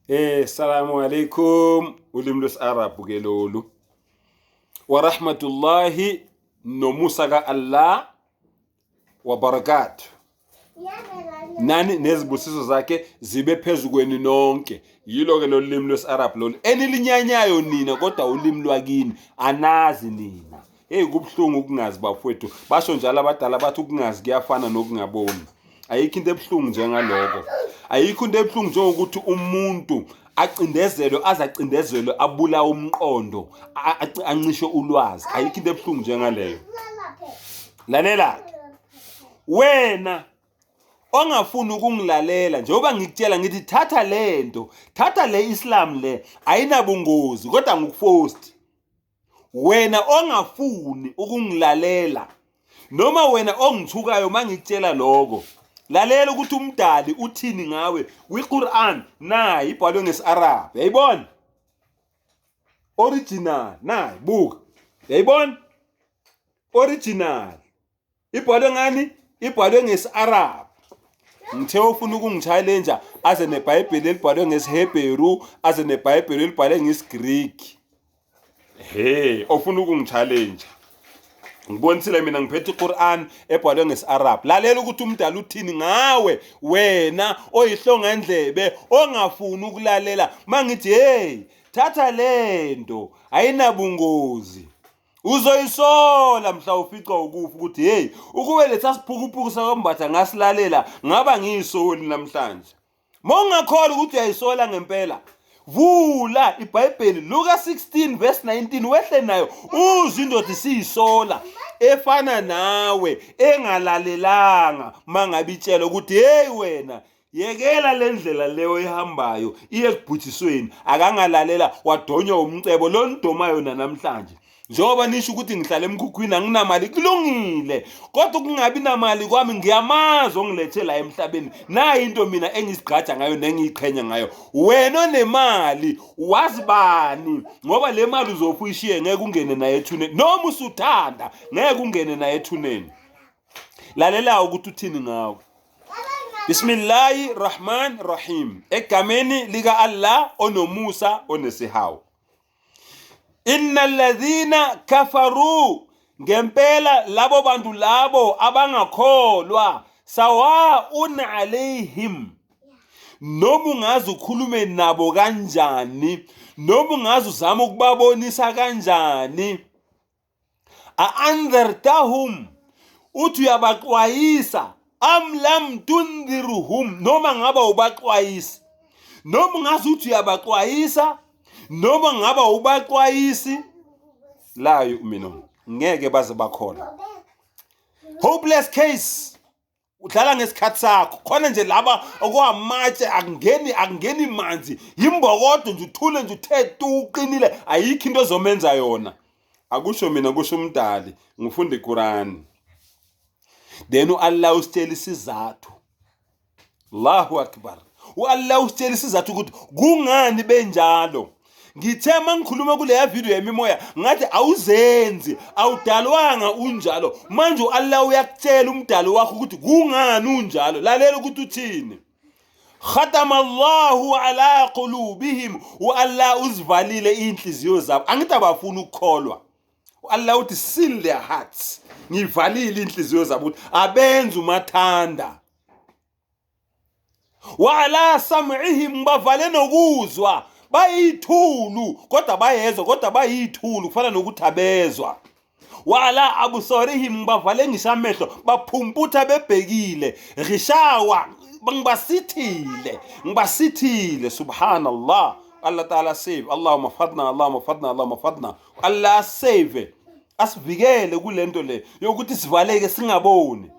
Assalamu alaikum ulimi lwesi-Arabhu ke lolu wa rahmatullahi nomusa ka Allah wa barakatuh. Nani nezibusiso zakhe zibe phezukweni nonke. Yilo ke lolu limi lwesi-Arabhu lolu enilinyanyayo nina kodwa ulimi lwakini anazi nina. Kubhlungu ukungazi bafowethu. Basho njalo abadala bathi ukungazi kuyafana nokungaboni. Ayikho into ebuhlungu njengaloko. Ayikho into ebuhlungu njengokuthi umuntu acindezelwe azacindezelwe abula umqondo ancishe ulwazi. Ayikho into ebuhlungu njengaleyo. Lalela wena ongafuni ukungilalela njengoba ngikutshela ngithi thatha lento, thatha le Islam le ayinabungozi kodwa ngikuforced. Wena ongafuni ukungilalela noma wena ongithukayo mangikutshela lokho, lalela ukuthi umdali uthini ngawe kwiQuran. Nayi ibhalwe ngesi-Arabhu, yayibona original, nayi buka, yayibona original ibhalwe ngani? Ibhalwe ngesi-Arabhu. Ngithe ufuna ukungichallenja aze neBhayibheli elibhalwe ngesiHebheru, aze neBhayibheli elibhalwe ngesiGreek. Ofuna ukungichallenja. Ngibonisile mina ngiphethe iQuran ebhalwe ngesi-Arabhu. Lalela ukuthi umdala uthini ngawe wena oyihlonga ndlebe ongafuni ukulalela. Mangithi thatha lento ayinabungozi. Uzoyisola mhla ufica ukufa ukuthi ukube letha siphukuphuku sakombatha ngasilalela ngaba ngiyisoli namhlanje. Mawungakholwa ukuthi uyayisola ngempela, vula iBhayibheli Luka 16 verse 19 wehle nayo uzwe indoda isiyisola efana nawe engalalelanga mangabitshela ukuthi wena yekela lendlela leyo ehambayo iye ekubhuthisweni, akangalalela wadonywa umcebo lo nidomayo namhlanje. Njengoba nisho ukuthi ngihlala emkhukhwini anginamali, kulungile, kodwa ukungabi namali kwami ngiyamazi ongilethe la emhlabeni. Nayi into mina engisigqaja ngayo nengiyiqhenya ngayo. Wena onemali wazi bani ngoba le mali uzofa uyishiye ngeke ungene naye ethuneni, noma usuthanda ngeke ungene naye ethuneni. Lalela ukuthi uthini ngawe. Bismillahirrahmanirrahim. Egameni lika Allah onomusa onesihawu. Innal ladhina kafaru, ngempela labo bantu labo abangakholwa, sawaun alayhim, noma ungazi ukhulume nabo kanjani, noma ungazi uzama ukubabonisa kanjani. Anzartahum, uthi uyabaxwayisa, am lam tundhiruhum, noma ngaba ubaxwayisi, noma ungazi uthi uyabaxwayisa noma ngaba ubaxwayisi, la yu'minu, ngeke baze bakholwa. Hopeless case, udlala ngesikhathi sakho. Khona nje laba okwamatshe akungeni manzi, yimbokodo nje uthule nje uthe tu uqinile, ayikho into ozomenza yona. Akusho mina, kusho umdali, ngifunda iQuran. Then Allah usitshela isizathu. Allahu akbar. Allah usitshela isizathu ukuthi kungani benjalo. Ngithe mangikhuluma kule video yemimoya ngathi awuzenzi, awudalwanga unjalo. Manje Allah uyakutshela umdali wakho ukuthi kungani unjalo. Lalela ukuthi uthini. Khatama Allahu ala qulubihim, Allah uzivalile inhliziyo zabo. Angithi abafuna ukukholwa. Allah uthi seal their hearts. Ngivalile inhliziyo zabo ukuthi abenza umathanda. Wa ala sam'ihim, bavale nokuzwa. Bayithulu kodwa bayezwa, kodwa bayithulu kufana nokuthi abezwa. Wa ala absarihim, bavale ngisamehlo baphumputha bebhekile. Rishawa, ngibasithile. Subhanallah. Allah Ta'ala save. Allahumma fadna, Allahumma fadna, Allahumma fadna. Allah save. Asivikele kulento le yokuthi sivaleke singaboni.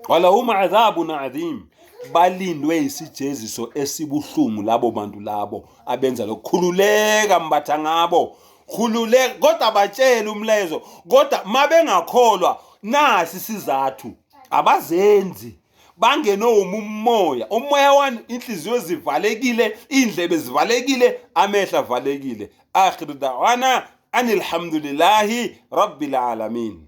Walahum adhabun adhim, balindwe isijeziso esibuhlungu labo bantu labo abenza lokho. Khululeka mbatha ngabo, khululeka, kodwa batshela umlezo. Kodwa mabengakholwa nasi isizathu, abazenzi bangene umoya wani, inhliziyo zivalekile, indlebe zivalekile, amehla avalekile. Akhiru da'wana anil hamdulillahi rabbil alamin.